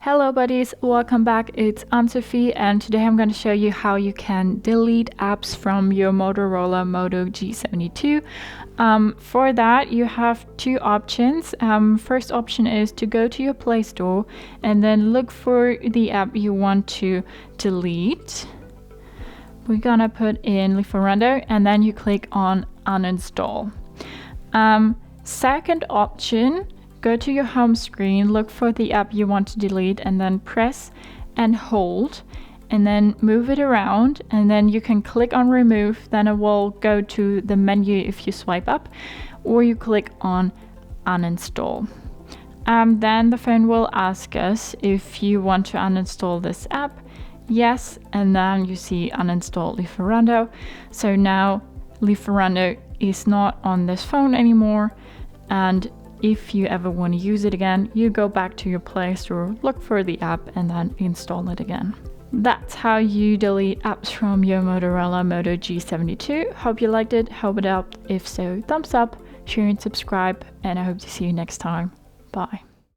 Hello buddies, welcome back. It's Anne-Sophie and today I'm going to show you how you can delete apps from your Motorola Moto G72. For that you have two options. First option is to go to your Play Store and then look for the app you want to delete. We're gonna put in Lieferando and then you click on uninstall. Second option, go to your home screen, look for the app you want to delete and then press and hold and then move it around, and then you can click on remove, then it will go to the menu if you swipe up, or you click on uninstall. Then the phone will ask us if you want to uninstall this app. Yes, and then you see uninstall Lieferando. So now Lieferando is not on this phone anymore, and if you ever want to use it again, you go back to your Play Store, look for the app and then install it again. That's how you delete apps from your Motorola Moto G72. Hope you liked it, hope it helped. If so, thumbs up, share and subscribe, and I hope to see you next time. Bye.